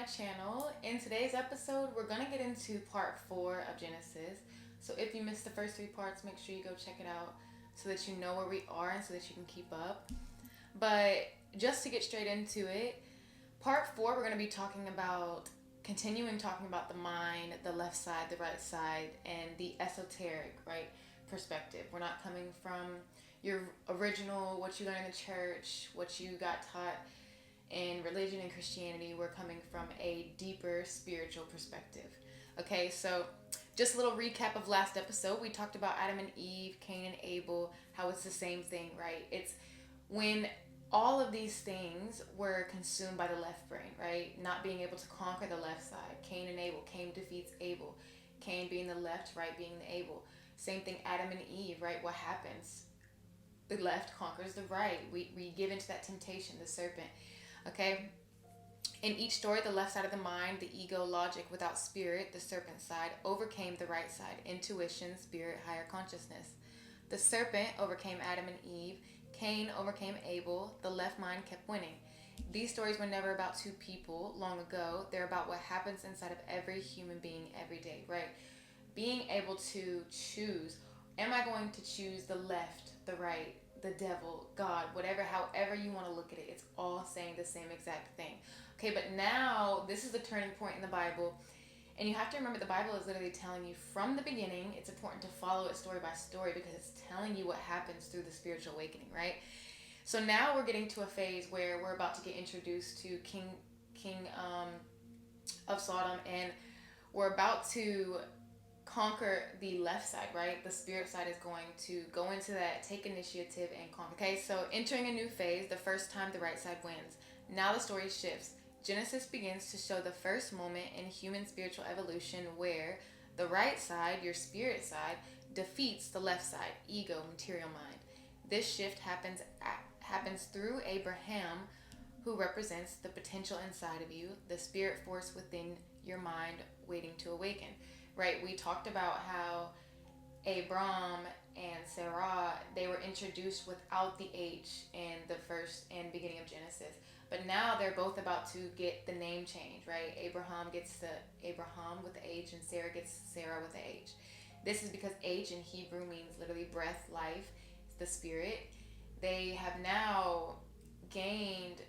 channel. In today's episode, we're going to get into part 4 of Genesis. So if you missed the first 3 parts, make sure you go check it out so that you know where we are and so that you can keep up. But just to get straight into it, part 4, we're going to be continuing talking about the mind, the left side, the right side, and the esoteric, right, perspective. We're not coming from your original, what you learned in the church, what you got taught in religion and Christianity. We're coming from a deeper spiritual perspective. Okay, so just a little recap of last episode. We talked about Adam and Eve, Cain and Abel, how it's the same thing, right? It's when all of these things were consumed by the left brain, right? Not being able to conquer the left side. Cain and Abel. Cain defeats Abel. Cain being the left, right being the Abel. Same thing, Adam and Eve, right? What happens? The left conquers the right. We give into that temptation, the serpent. Okay? In each story, the left side of the mind, the ego, logic without spirit, the serpent side, overcame the right side, intuition, spirit, higher consciousness. The serpent overcame Adam and Eve. Cain overcame Abel. The left mind kept winning. These stories were never about two people long ago. They're about what happens inside of every human being every day, right? Being able to choose. Am I going to choose the left, the right, the devil, God, whatever, however you want to look at it? It's all saying the same exact thing. Okay, but now this is the turning point in the Bible. And you have to remember the Bible is literally telling you from the beginning. It's important to follow it story by story because it's telling you what happens through the spiritual awakening, right? So now we're getting to a phase where we're about to get introduced to King of Sodom, and we're about to conquer the left side, right? The spirit side is going to go into that, take initiative, and conquer. Okay, so entering a new phase, the first time the right side wins. Now the story shifts. Genesis begins to show the first moment in human spiritual evolution where the right side, your spirit side, defeats the left side, ego, material mind. This shift happens through Abraham, who represents the potential inside of you, the spirit force within your mind waiting to awaken. Right, we talked about how Abram and Sarah, they were introduced without the H in the first and beginning of Genesis. But now they're both about to get the name change, right? Abraham gets the Abraham with the H and Sarah gets Sarah with the H. This is because H in Hebrew means literally breath, life, the spirit. They have now gained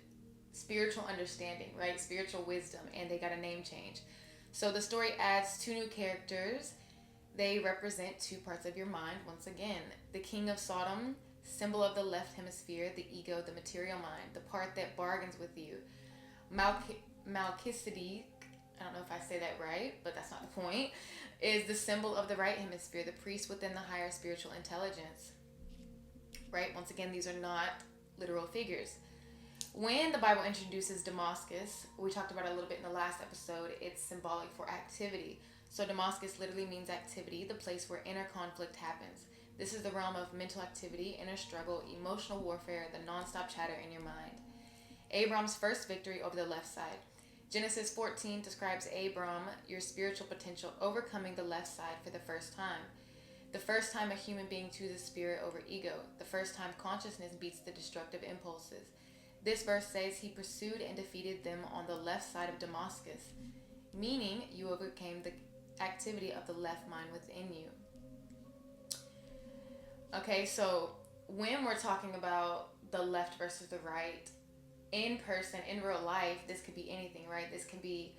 spiritual understanding, right? Spiritual wisdom, and they got a name change. So the story adds 2 new characters. They represent 2 parts of your mind. Once again, the King of Sodom, symbol of the left hemisphere, the ego, the material mind, the part that bargains with you. Melchizedek, I don't know if I say that right, but that's not the point, is the symbol of the right hemisphere, the priest within the higher spiritual intelligence. Right? Once again, these are not literal figures. When the Bible introduces Damascus, we talked about it a little bit in the last episode, it's symbolic for activity. So Damascus literally means activity, the place where inner conflict happens. This is the realm of mental activity, inner struggle, emotional warfare, the non-stop chatter in your mind. Abram's first victory over the left side. Genesis 14 describes Abram, your spiritual potential, overcoming the left side for the first time. The first time a human being chooses spirit over ego. The first time consciousness beats the destructive impulses. This verse says he pursued and defeated them on the left side of Damascus, meaning you overcame the activity of the left mind within you. Okay, so when we're talking about the left versus the right, in person, in real life, this could be anything, right? This can be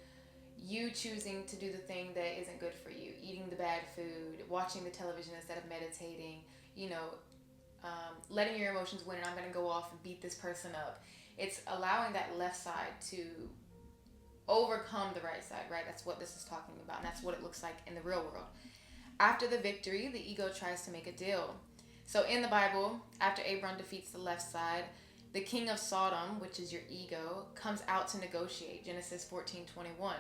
you choosing to do the thing that isn't good for you, eating the bad food, watching the television instead of meditating, letting your emotions win, and I'm going to go off and beat this person up. It's allowing that left side to overcome the right side, right? That's what this is talking about, and that's what it looks like in the real world. After the victory, the ego tries to make a deal. So in the Bible, after Abram defeats the left side, the King of Sodom, which is your ego, comes out to negotiate. Genesis 14:21.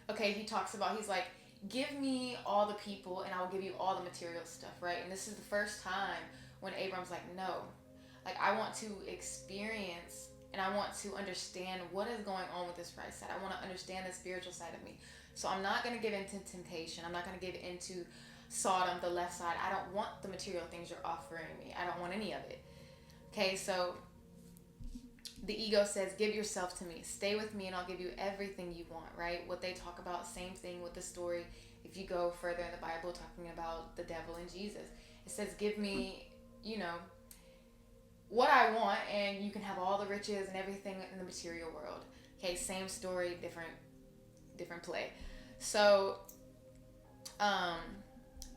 Okay, he's like, give me all the people and I will give you all the material stuff, right? And this is the first time when Abram's like, no. Like, I want to experience and I want to understand what is going on with this right side. I want to understand the spiritual side of me. So I'm not going to give into temptation. I'm not going to give into Sodom, the left side. I don't want the material things you're offering me. I don't want any of it. Okay, so The ego says, give yourself to me. Stay with me and I'll give you everything you want, right? What they talk about, same thing with the story. If you go further in the Bible, talking about the devil and Jesus. It says, give me, what I want and you can have all the riches and everything in the material world. Okay, same story, different play. So,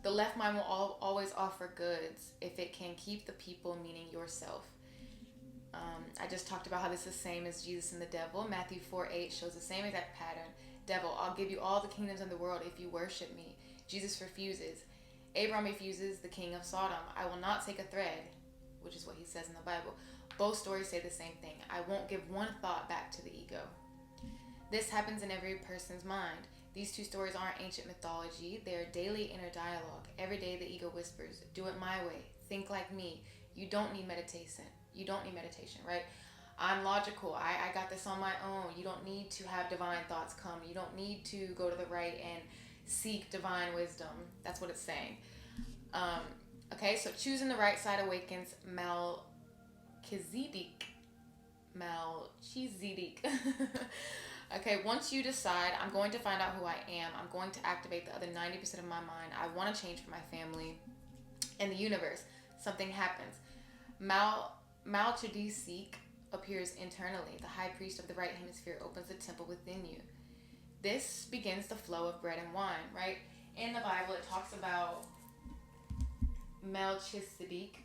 the left mind will always offer goods if it can keep the people, meaning yourself. I just talked about how this is the same as Jesus and the devil. Matthew 4:8 shows the same exact pattern. Devil, I'll give you all the kingdoms in the world if you worship me. Jesus refuses. Abram refuses the king of Sodom. I will not take a thread, which is what he says in the Bible. Both stories say the same thing. I won't give one thought back to the ego. This happens in every person's mind. These two stories aren't ancient mythology. They're daily inner dialogue. Every day the ego whispers, do it my way. Think like me. You don't need meditation. You don't need meditation, right? I'm logical. I got this on my own. You don't need to have divine thoughts come. You don't need to go to the right and seek divine wisdom. That's what it's saying. Okay, so choosing the right side awakens Melchizedek. Okay, once you decide, I'm going to find out who I am. I'm going to activate the other 90% of my mind. I want to change for my family and the universe. Something happens. Melchizedek appears internally. The high priest of the right hemisphere opens the temple within you. This begins the flow of bread and wine, right? In the Bible, it talks about Melchizedek.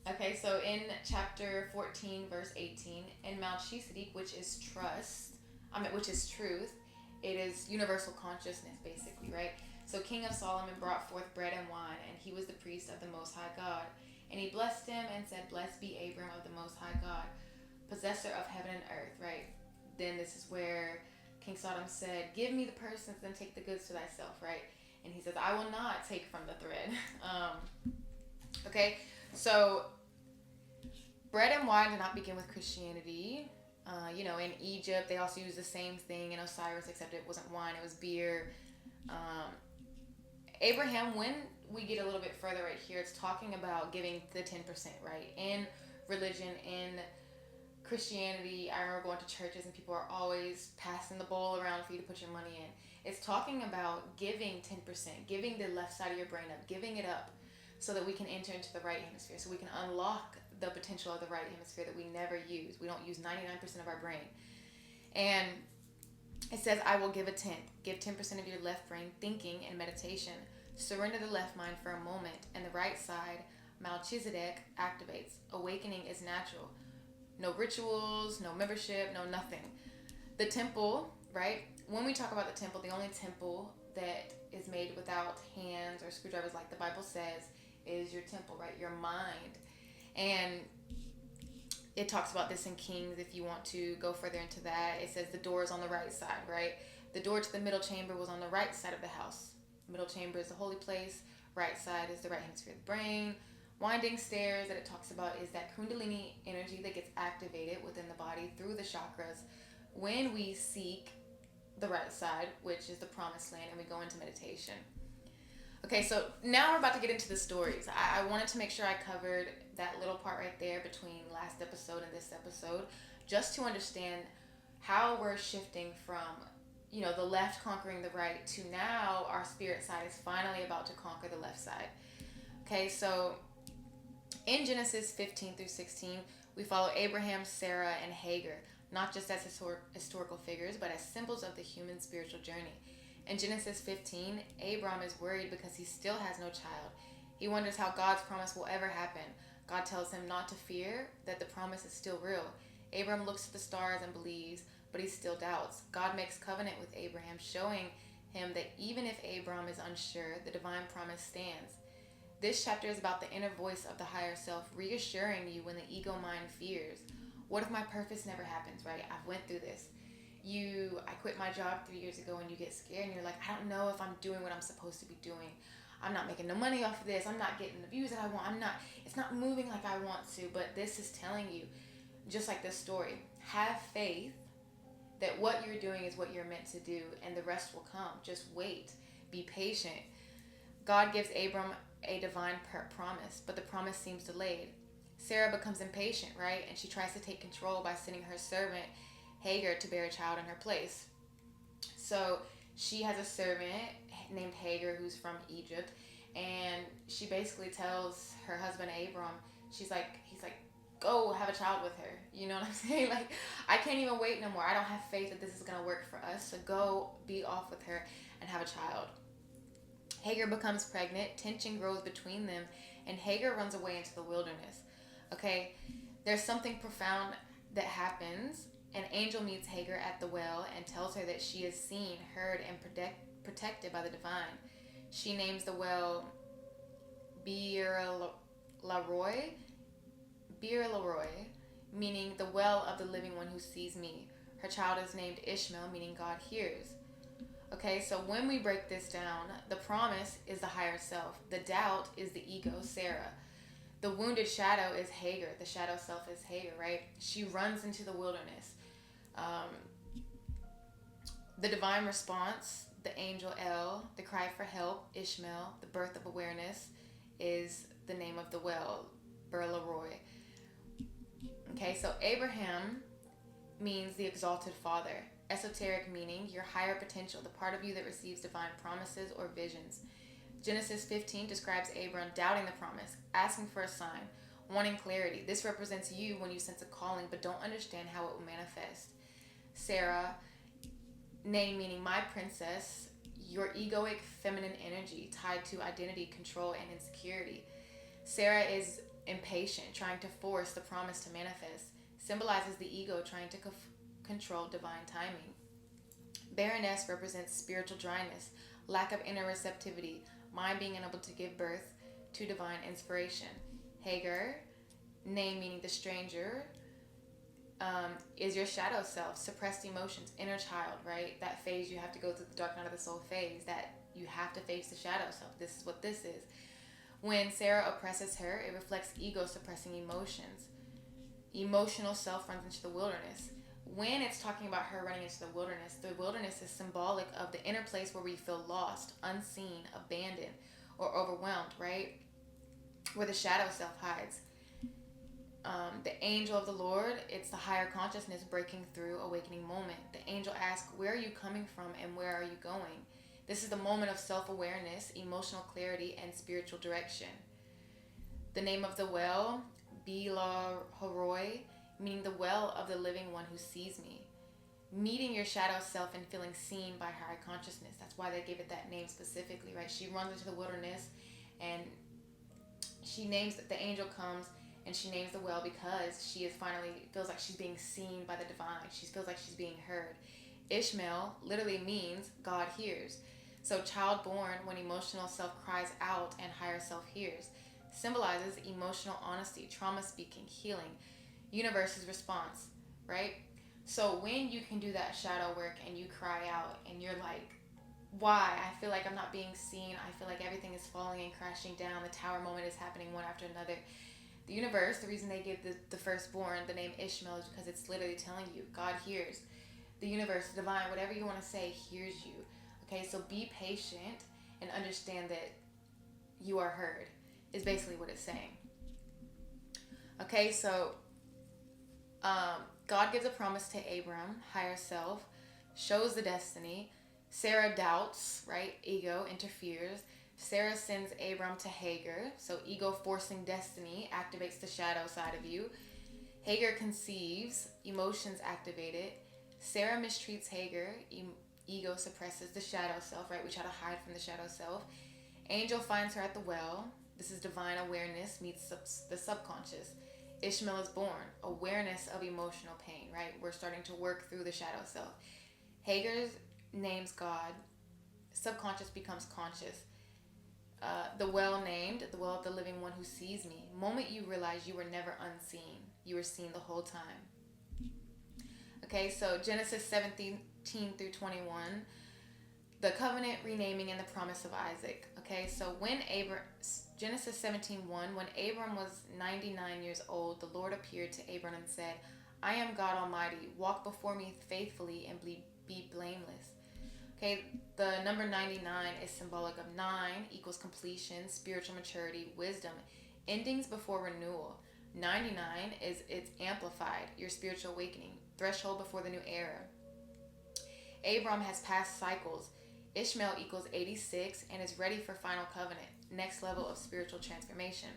Okay, so in chapter 14, verse 18, in Melchizedek, which is truth, it is universal consciousness, basically, right? So King of Sodom brought forth bread and wine, and he was the priest of the Most High God. And he blessed him and said, blessed be Abram of the Most High God, possessor of heaven and earth, right? Then this is where King Sodom said, give me the persons and take the goods to thyself, right? And he says, I will not take from the thread. Okay, so bread and wine did not begin with Christianity. In Egypt, they also used the same thing in Osiris, except it wasn't wine, it was beer. Abraham, when we get a little bit further right here, it's talking about giving the 10%, right? In religion, in Christianity, I remember going to churches and people are always passing the bowl around for you to put your money in. It's talking about giving 10%, giving the left side of your brain up, giving it up so that we can enter into the right hemisphere, so we can unlock the potential of the right hemisphere that we never use. We don't use 99% of our brain. And it says, I will give a tenth. Give 10% of your left brain thinking and meditation. Surrender the left mind for a moment, and the right side, Melchizedek, activates. Awakening is natural. No rituals, no membership, no nothing. The temple, right? When we talk about the temple, the only temple that is made without hands or screwdrivers, like the Bible says, is your temple, right? Your mind. And it talks about this in Kings, if you want to go further into that. It says the door is on the right side, right? The door to the middle chamber was on the right side of the house. Middle chamber is the holy place. Right side is the right hemisphere of the brain. Winding stairs that it talks about is that kundalini energy that gets activated within the body through the chakras when we seek the right side, which is the promised land, and we go into meditation. Okay, so now we're about to get into the stories. I wanted to make sure I covered that little part right there between last episode and this episode, just to understand how we're shifting from, the left conquering the right to now our spirit side is finally about to conquer the left side. Okay, so in Genesis 15 through 16, we follow Abraham, Sarah, and Hagar, not just as historical figures, but as symbols of the human spiritual journey. In Genesis 15, Abram is worried because he still has no child. He wonders how God's promise will ever happen. God tells him not to fear, that the promise is still real. Abram looks at the stars and believes, but he still doubts. God makes covenant with Abraham, showing him that even if Abram is unsure, the divine promise stands. This chapter is about the inner voice of the higher self, reassuring you when the ego mind fears. What if my purpose never happens, right? I've went through this. I quit my job 3 years ago and you get scared and you're like, I don't know if I'm doing what I'm supposed to be doing. I'm not making no money off of this. I'm not getting the views that I want. It's not moving like I want to, but this is telling you, just like this story, have faith that what you're doing is what you're meant to do and the rest will come. Just wait. Be patient. God gives Abram a divine promise, but the promise seems delayed. Sarah becomes impatient, right? And she tries to take control by sending her servant Hagar to bear a child in her place. So she has a servant named Hagar who's from Egypt, and she basically tells her husband Abram, he's like, go have a child with her. You know what I'm saying? Like, I can't even wait no more. I don't have faith that this is gonna work for us. So go be off with her and have a child. Hagar becomes pregnant. Tension grows between them, and Hagar runs away into the wilderness. Okay, there's something profound that happens. An angel meets Hagar at the well and tells her that she is seen, heard, and protected by the divine. She names the well Bir Laroy, meaning the well of the living one who sees me. Her child is named Ishmael, meaning God hears. Okay, so when we break this down, the promise is the higher self. The doubt is the ego, Sarah. The wounded shadow is Hagar. The shadow self is Hagar, right? She runs into the wilderness. The divine response, the angel El, the cry for help, Ishmael, the birth of awareness, is the name of the well, Berlaroy. Okay, so Abraham means the exalted father. Esoteric meaning, your higher potential, the part of you that receives divine promises or visions. Genesis 15 describes Abram doubting the promise, asking for a sign, wanting clarity. This represents you when you sense a calling but don't understand how it will manifest. Sarah, name meaning my princess, your egoic feminine energy tied to identity, control, and insecurity. Sarah is impatient, trying to force the promise to manifest, symbolizes the ego trying to control divine timing. Baroness represents spiritual dryness, lack of inner receptivity, mind being unable to give birth to divine inspiration. Hagar, name meaning the stranger, is your shadow self, suppressed emotions, inner child, right? That phase you have to go through, the dark night of the soul phase, that you have to face the shadow self. This is what this is. When Sarah oppresses her, it reflects ego suppressing emotions. Emotional self runs into the wilderness. When it's talking about her running into the wilderness is symbolic of the inner place where we feel lost, unseen, abandoned, or overwhelmed, right? Where the shadow self hides. The angel of the Lord, it's the higher consciousness breaking through awakening moment. The angel asks, where are you coming from and where are you going? This is the moment of self-awareness, emotional clarity, and spiritual direction. The name of the well, Bila Horoi, meaning the well of the living one who sees me. Meeting your shadow self and feeling seen by higher consciousness. That's why they gave it that name specifically, right? She runs into the wilderness and she names, the angel comes and she names the well because she is finally, feels like she's being seen by the divine. She feels like she's being heard. Ishmael literally means God hears. So child born when emotional self cries out and higher self hears. Symbolizes emotional honesty, trauma speaking, healing, universe's response, right? So when you can do that shadow work and you cry out and you're like, why? I feel like I'm not being seen. I feel like everything is falling and crashing down. The tower moment is happening one after another. The universe, the reason they give the firstborn the name Ishmael is because it's literally telling you God hears. The universe, the divine, whatever you want to say, hears you. Okay, so be patient and understand that you are heard, is basically what it's saying. Okay, so God gives a promise to Abram, higher self, shows the destiny. Sarah doubts, right? Ego interferes. Sarah sends Abram to Hagar, so ego forcing destiny activates the shadow side of you. Hagar conceives, emotions activated. Sarah mistreats Hagar, ego suppresses the shadow self, right? We try to hide from the shadow self. Angel finds her at the well. This is divine awareness meets the subconscious. Ishmael is born, awareness of emotional pain, right? We're starting to work through the shadow self. Hagar names God, subconscious becomes conscious. The well named, the well of the living one who sees me. Moment you realize you were never unseen. You were seen the whole time. Okay, so Genesis 17 through 21, the covenant renaming and the promise of Isaac. Okay, so when Genesis 17:1, when Abram was 99 years old, the Lord appeared to Abram and said, I am God Almighty. Walk before me faithfully and be blameless. Okay, the number 99 is symbolic of 9 equals completion, spiritual maturity, wisdom, endings before renewal. 99 is it's amplified, your spiritual awakening, threshold before the new era. Abram has passed cycles. Ishmael equals 86 and is ready for final covenant, next level of spiritual transformation.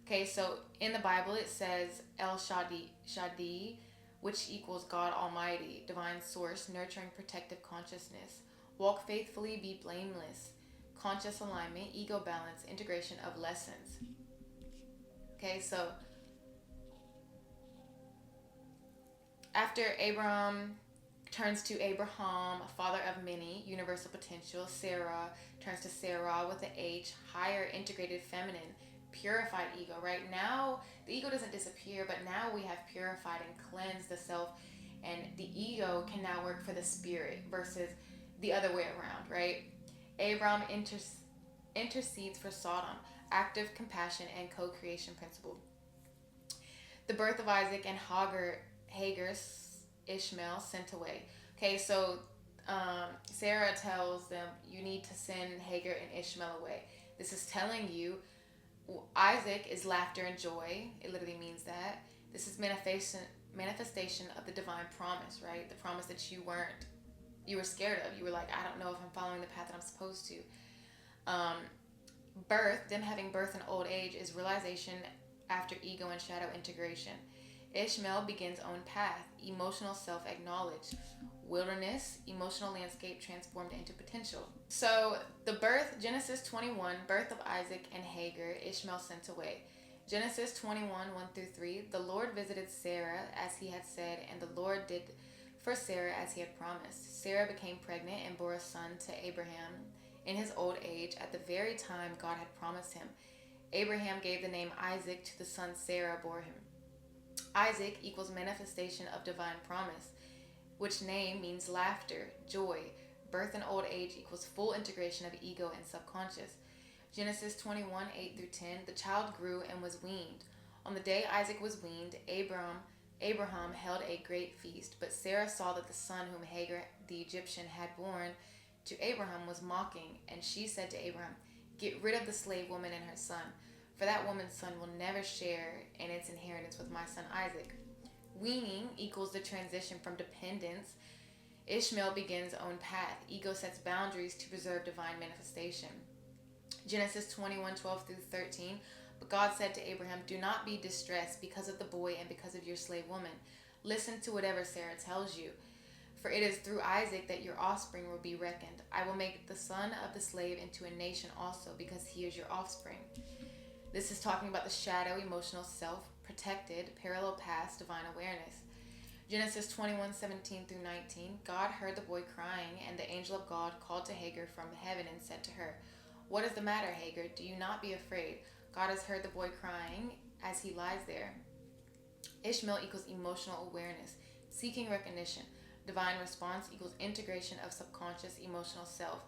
Okay, so in the Bible it says El Shaddai, which equals God Almighty, divine source, nurturing protective consciousness. Walk faithfully, be blameless. Conscious alignment, ego balance, integration of lessons. Okay, so after Abram turns to Abraham, father of many, universal potential. Sarah turns to Sarah with the H, higher, integrated, feminine, purified ego. Right now, the ego doesn't disappear, but now we have purified and cleansed the self, and the ego can now work for the spirit versus the other way around, right? Abram intercedes for Sodom, active compassion and co-creation principle. The birth of Isaac and Hagar, Ishmael, sent away. Okay, so Sarah tells them, you need to send Hagar and Ishmael away. This is telling you Isaac is laughter and joy. It literally means that. This is manifestation of the divine promise, right? The promise that you were scared of. You were like, I don't know if I'm following the path that I'm supposed to. Them having birth in old age is realization after ego and shadow integration. Ishmael begins own path, emotional self-acknowledged. Wilderness, emotional landscape transformed into potential. So the birth, Genesis 21, birth of Isaac and Hagar, Ishmael sent away. Genesis 21, 1 through 3, the Lord visited Sarah as he had said, and the Lord did for Sarah as he had promised. Sarah became pregnant and bore a son to Abraham in his old age at the very time God had promised him. Abraham gave the name Isaac to the son Sarah bore him. Isaac equals manifestation of divine promise, which name means laughter, joy. Birth and old age equals full integration of ego and subconscious. Genesis 21, 8 through 10, the child grew and was weaned. On the day Isaac was weaned, Abraham held a great feast, but Sarah saw that the son whom Hagar the Egyptian had borne to Abraham was mocking, and she said to Abraham, get rid of the slave woman and her son, for that woman's son will never share in its inheritance with my son Isaac. Weaning equals the transition from dependence. Ishmael begins own path. Ego sets boundaries to preserve divine manifestation. Genesis 21, 12 through 13. But God said to Abraham, do not be distressed because of the boy and because of your slave woman. Listen to whatever Sarah tells you. For it is through Isaac that your offspring will be reckoned. I will make the son of the slave into a nation also, because he is your offspring. This is talking about the shadow, emotional self, protected, parallel paths, divine awareness. Genesis 21, 17 through 19. God heard the boy crying, and the angel of God called to Hagar from heaven and said to her, what is the matter, Hagar? Do you not be afraid? God has heard the boy crying as he lies there. Ishmael equals emotional awareness, seeking recognition. Divine response equals integration of subconscious emotional self.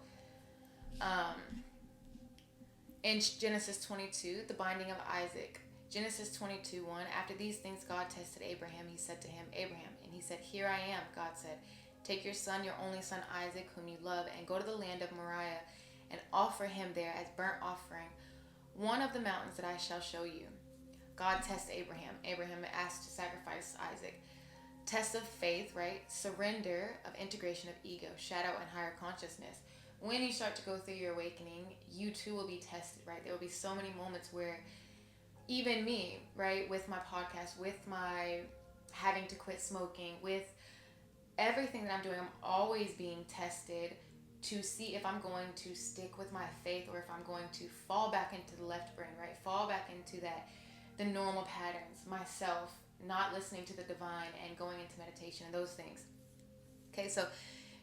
In Genesis 22, the binding of Isaac. Genesis 22, 1. After these things God tested Abraham. He said to him, Abraham. And he said, here I am. God said, take your son, your only son Isaac, whom you love, and go to the land of Moriah, and offer him there as burnt offering, one of the mountains that I shall show you. God tests Abraham. Abraham asked to sacrifice Isaac. Test of faith, right? Surrender of integration of ego, shadow, and higher consciousness. When you start to go through your awakening, you too will be tested, right? There will be so many moments where even me, right, with my podcast, with my having to quit smoking, with everything that I'm doing, I'm always being tested to see if I'm going to stick with my faith or if I'm going to fall back into the left brain, right? Fall back into the normal patterns, myself, not listening to the divine and going into meditation and those things. Okay, so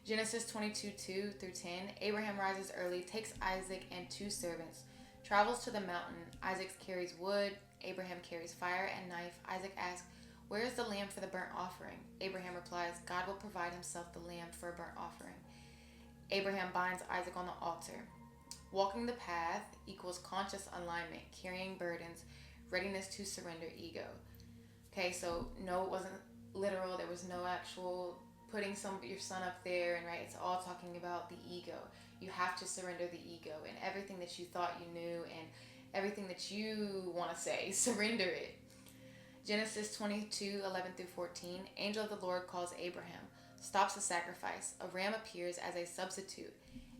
Genesis 22, 2 through 10. Abraham rises early, takes Isaac and 2 servants, travels to the mountain. Isaac carries wood. Abraham carries fire and knife. Isaac asks, where is the lamb for the burnt offering? Abraham replies, God will provide himself the lamb for a burnt offering. Abraham binds Isaac on the altar. Walking the path equals conscious alignment, carrying burdens, readiness to surrender ego. Okay, so no, it wasn't literal. There was no actual putting your son up there, and right, it's all talking about the ego. You have to surrender the ego and everything that you thought you knew and everything that you want to say. Surrender it. Genesis 22:11-14. Angel of the Lord calls Abraham, stops the sacrifice. A ram appears as a substitute.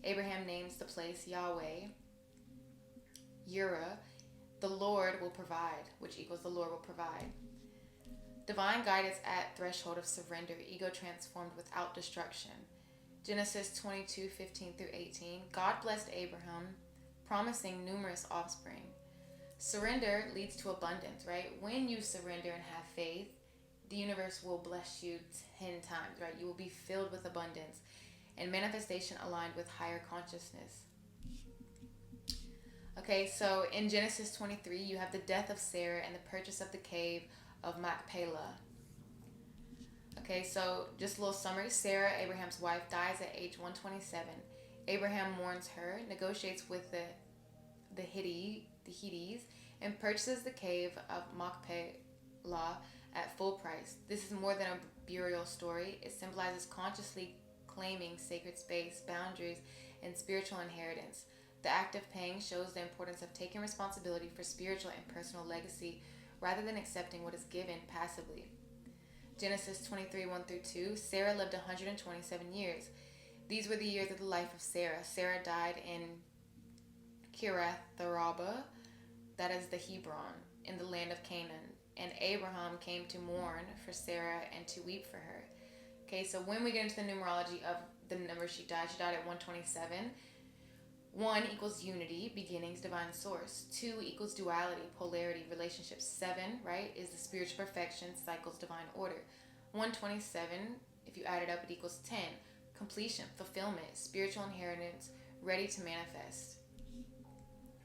Abraham names the place Yahweh, Yireh. The Lord will provide, which equals the Lord will provide. Divine guidance at threshold of surrender, ego transformed without destruction. Genesis 22:15-18. God blessed Abraham, promising numerous offspring. Surrender leads to abundance, right? When you surrender and have faith, the universe will bless you 10 times, right? You will be filled with abundance and manifestation aligned with higher consciousness. Okay, so in Genesis 23, you have the death of Sarah and the purchase of the cave of Machpelah. Okay, so just a little summary. Sarah, Abraham's wife, dies at age 127. Abraham mourns her, negotiates with the Hittites, and purchases the cave of Machpelah at full price. This is more than a burial story. It symbolizes consciously claiming sacred space, boundaries, and spiritual inheritance. The act of paying shows the importance of taking responsibility for spiritual and personal legacy rather than accepting what is given passively. Genesis 23:1-2. Sarah lived 127 years. These were the years of the life of Sarah. Sarah died in Kiriath-Arba, that is the Hebron, in the land of Canaan. And Abraham came to mourn for Sarah and to weep for her. Okay, so when we get into the numerology of the number she died at 127. 1 equals unity, beginnings, divine source. 2 equals duality, polarity, relationships. 7, right, is the spiritual perfection, cycles, divine order. 127, if you add it up, it equals 10. Completion, fulfillment, spiritual inheritance, ready to manifest.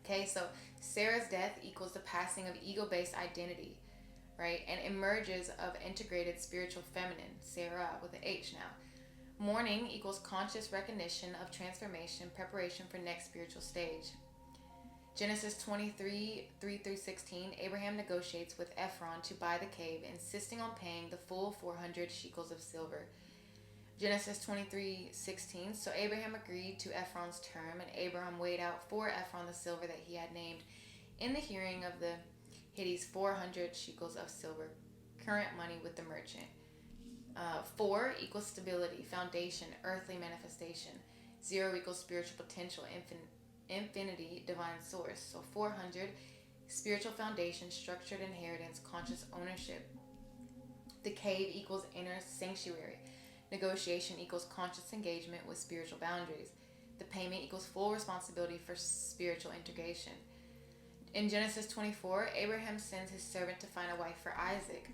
Okay, so Sarah's death equals the passing of ego-based identity, right, and emerges of integrated spiritual feminine, Sarah with an H now. Mourning equals conscious recognition of transformation, preparation for next spiritual stage. Genesis 23:3-16. Abraham negotiates with Ephron to buy the cave, insisting on paying the full 400 shekels of silver. Genesis 23:16. So Abraham agreed to Ephron's term, and Abraham weighed out for Ephron the silver that he had named in the hearing of the Hittites 400 shekels of silver, current money with the merchant. 4 equals stability, foundation, earthly manifestation. 0 equals spiritual potential, infinity, divine source. So 400, spiritual foundation, structured inheritance, conscious ownership. The cave equals inner sanctuary. Negotiation equals conscious engagement with spiritual boundaries. The payment equals full responsibility for spiritual integration. In Genesis 24, Abraham sends his servant to find a wife for Isaac.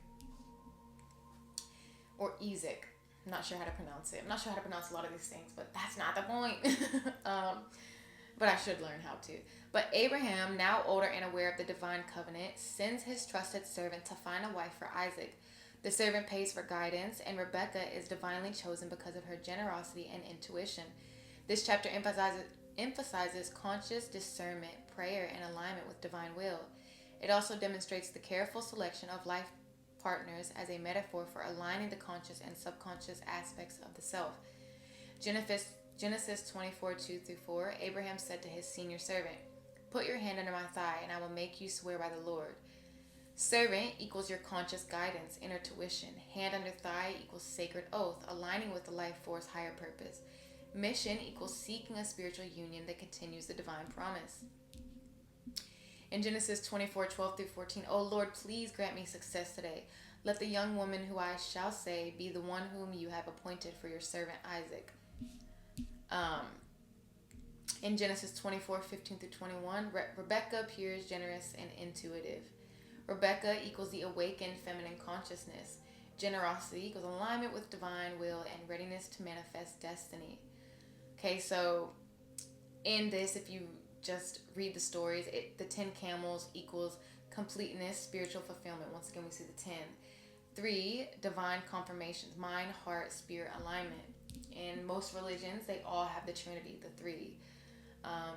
Or Ezek. I'm not sure how to pronounce it. I'm not sure how to pronounce a lot of these things, but that's not the point. But I should learn how to. But Abraham, now older and aware of the divine covenant, sends his trusted servant to find a wife for Isaac. The servant pays for guidance, and Rebecca is divinely chosen because of her generosity and intuition. This chapter emphasizes conscious discernment, prayer, and alignment with divine will. It also demonstrates the careful selection of life partners as a metaphor for aligning the conscious and subconscious aspects of the self. Genesis 24:2-4. Abraham said to his senior servant, "Put your hand under my thigh, and I will make you swear by the Lord." Servant equals your conscious guidance, inner tuition. Hand under thigh equals sacred oath, aligning with the life force higher purpose. Mission equals seeking a spiritual union that continues the divine promise. In Genesis 24:12-14, "O Lord, please grant me success today. Let the young woman who I shall say be the one whom you have appointed for your servant Isaac." In Genesis 24:15-21, Rebecca appears generous and intuitive. Rebecca equals the awakened feminine consciousness. Generosity equals alignment with divine will and readiness to manifest destiny. Okay, so in this, if you just read the stories, the 10 camels equals completeness, spiritual fulfillment. Once again, we see the 10. 3, divine confirmations, mind, heart, spirit alignment. In most religions, they all have the Trinity, the 3.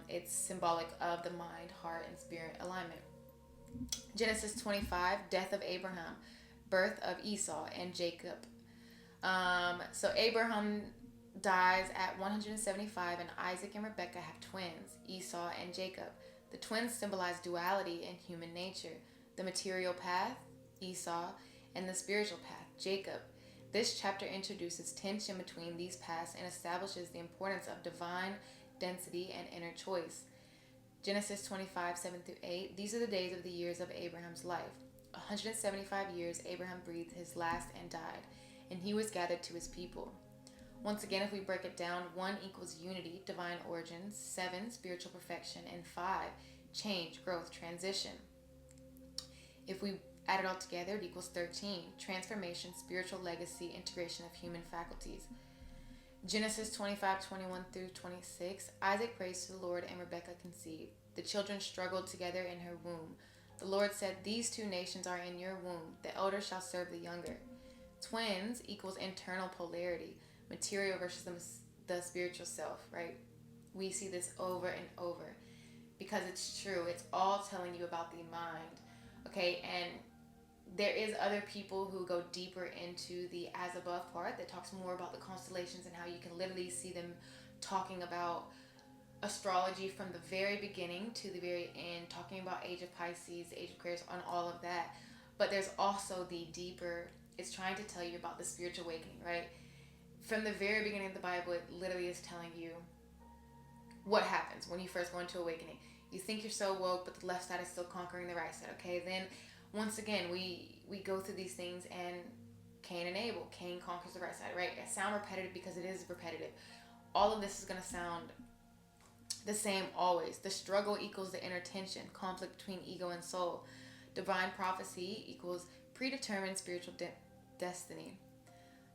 It's symbolic of the mind, heart, and spirit alignment. Genesis 25, death of Abraham, birth of Esau and Jacob. So Abraham dies at 175, and Isaac and Rebecca have twins, Esau and Jacob. The twins symbolize duality in human nature. The material path Esau, and the spiritual path, Jacob. This chapter introduces tension between these paths and establishes the importance of divine density and inner choice. Genesis 25, 7 through 8. These are the days of the years of Abraham's life. 175 years Abraham breathed his last and died, and he was gathered to his people. Once again, if we break it down, 1 equals unity, divine origins, 7, spiritual perfection, and 5, change, growth, transition. If we add it all together, it equals 13, transformation, spiritual legacy, integration of human faculties. Genesis 25, 21 through 26. Isaac prays to the Lord, and Rebekah conceived. The children struggled together in her womb. The Lord said, "These 2 nations are in your womb. The elder shall serve the younger." Twins equals internal polarity, material versus the spiritual self, right? We see this over and over because it's true. It's all telling you about the mind, okay? And there is other people who go deeper into the as above part that talks more about the constellations and how you can literally see them talking about astrology from the very beginning to the very end, talking about age of Pisces, age of Aquarius, on all of that. But there's also the deeper, it's trying to tell you about the spiritual awakening, right? From the very beginning of the Bible, it literally is telling you what happens when you first go into awakening. You think you're so woke, but the left side is still conquering the right side, okay? Then once again, we go through these things, and Cain and Abel. Cain conquers the right side, right? It sounds repetitive because it is repetitive. All of this is going to sound the same always. The struggle equals the inner tension, conflict between ego and soul. Divine prophecy equals predetermined spiritual destiny.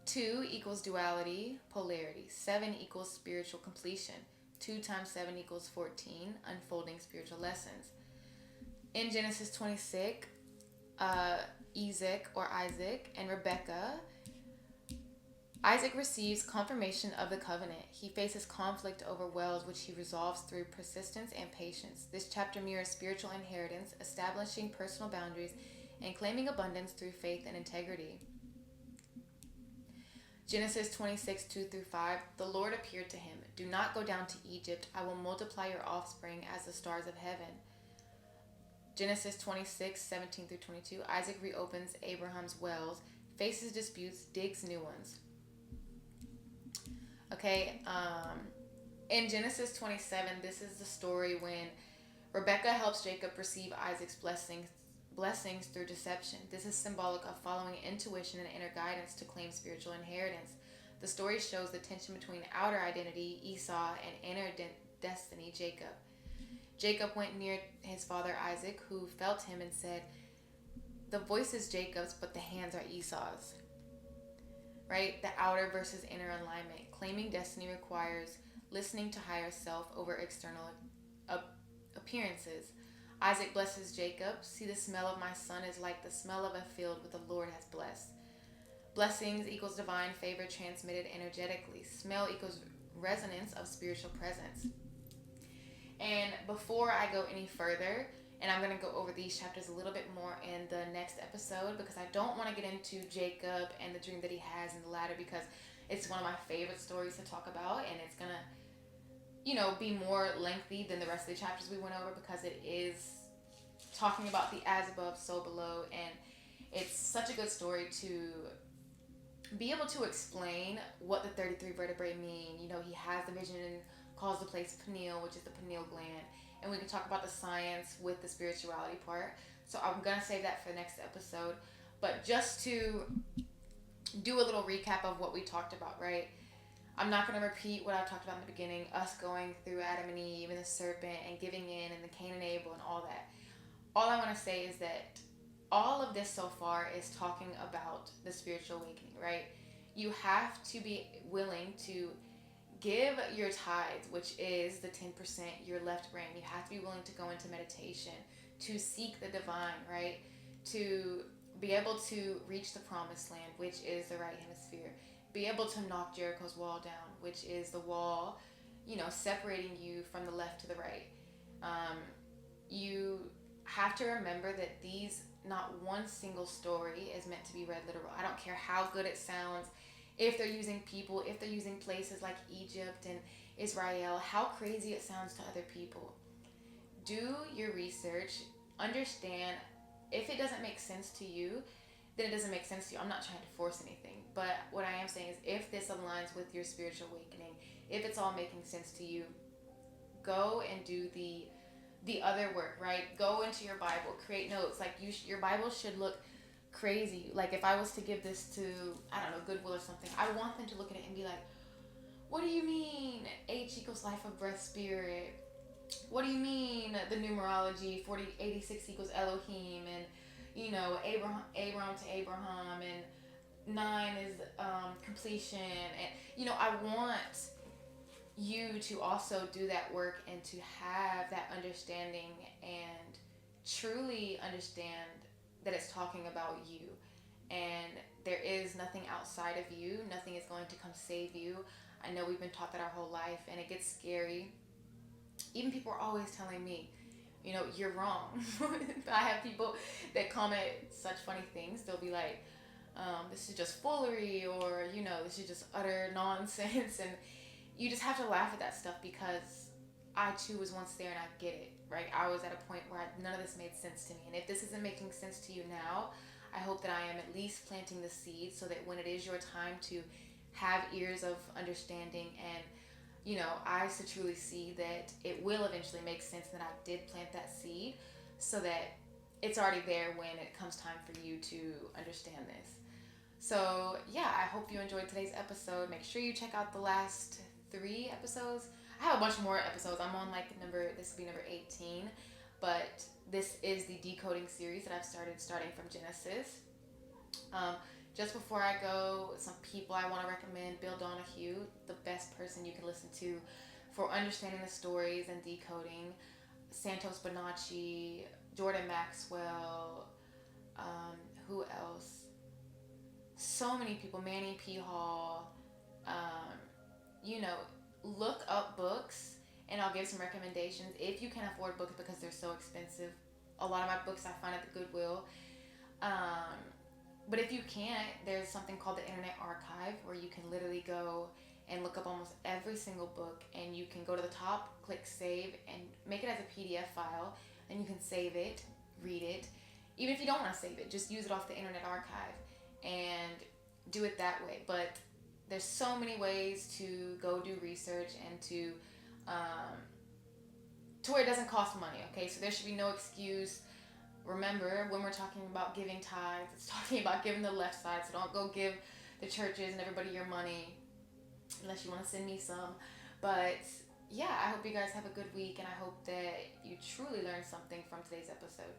2 equals duality, polarity. 7 equals spiritual completion. 2 times 7 equals 14, unfolding spiritual lessons. In Genesis 26, Isaac and Rebekah, Isaac receives confirmation of the covenant. He faces conflict over wells, which he resolves through persistence and patience. This chapter mirrors spiritual inheritance, establishing personal boundaries, and claiming abundance through faith and integrity. Genesis 26, 2 through 5. The Lord appeared to him. "Do not go down to Egypt. I will multiply your offspring as the stars of heaven." Genesis 26, 17 through 22. Isaac reopens Abraham's wells, faces disputes, digs new ones. Okay, in Genesis 27, this is the story when Rebekah helps Jacob receive Isaac's blessings through deception. This is symbolic of following intuition and inner guidance to claim spiritual inheritance. The story shows the tension between outer identity, Esau, and inner destiny, Jacob. Jacob went near his father Isaac, who felt him and said, "The voice is Jacob's, but the hands are Esau's." Right? The outer versus inner alignment. Claiming destiny requires listening to higher self over external appearances. Isaac blesses Jacob. "See, the smell of my son is like the smell of a field which the Lord has blessed." Blessings equals divine favor transmitted energetically. Smell equals resonance of spiritual presence. And before I go any further, and I'm going to go over these chapters a little bit more in the next episode, because I don't want to get into Jacob and the dream that he has in the ladder, because it's one of my favorite stories to talk about, and it's going to, be more lengthy than the rest of the chapters we went over, because it is talking about the as above, so below, and it's such a good story to be able to explain what the 33 vertebrae mean. He has the vision and calls the place pineal, which is the pineal gland. And we can talk about the science with the spirituality part. So I'm going to save that for the next episode. But just to do a little recap of what we talked about, right? I'm not going to repeat what I talked about in the beginning, us going through Adam and Eve and the serpent and giving in and the Cain and Abel and all that. All I want to say is that all of this so far is talking about the spiritual awakening, right? You have to be willing to give your tithes, which is the 10%, your left brain. You have to be willing to go into meditation, to seek the divine, right? To be able to reach the promised land, which is the right hemisphere. Be able to knock Jericho's wall down, which is the wall, separating you from the left to the right. You have to remember that not one single story is meant to be read literal. I don't care how good it sounds. If they're using people, if they're using places like Egypt and Israel, how crazy it sounds to other people. Do your research. Understand if it doesn't make sense to you, then it doesn't make sense to you. I'm not trying to force anything, but what I am saying is, if this aligns with your spiritual awakening, if it's all making sense to you, go and do the other work, right? Go into your Bible, create notes. Like, your Bible should look crazy. Like, if I was to give this to, I don't know, Goodwill or something, I want them to look at it and be like, what do you mean H equals life of breath spirit? What do you mean the numerology 4086 equals Elohim, and Abram to Abraham, and 9 is completion, and I want you to also do that work and to have that understanding and truly understand that it's talking about you, and there is nothing outside of you. Nothing is going to come save you. I know we've been taught that our whole life, and it gets scary. Even people are always telling me, you're wrong. I have people that comment such funny things. They'll be like, this is just foolery, or this is just utter nonsense. And you just have to laugh at that stuff, because I too was once there, and I get it, right? I was at a point where none of this made sense to me. And if this isn't making sense to you now, I hope that I am at least planting the seed, so that when it is your time to have ears of understanding, and I to truly see that it will eventually make sense, that I did plant that seed, so that it's already there when it comes time for you to understand this. So yeah, I hope you enjoyed today's episode. Make sure you check out the last 3 episodes. I have a bunch more episodes. I'm on this will be number 18, but this is the decoding series that I've starting from Genesis. Just before I go, some people I want to recommend: Bill Donahue, the best person you can listen to for understanding the stories and decoding. Santos Bonacci, Jordan Maxwell, who else? So many people. Manny P. Hall. Look up books, and I'll give some recommendations if you can afford books, because they're so expensive. A lot of my books I find at the Goodwill. But if you can't, there's something called the Internet Archive, where you can literally go and look up almost every single book, and you can go to the top, click save, and make it as a PDF file, and you can save it, read it. Even if you don't want to save it, just use it off the Internet Archive and do it that way. But there's so many ways to go do research, and to where it doesn't cost money, okay? So there should be no excuse. Remember, when we're talking about giving tithes, it's talking about giving the left side. So don't go give the churches and everybody your money, unless you want to send me some. But yeah, I hope you guys have a good week, and I hope that you truly learned something from today's episode.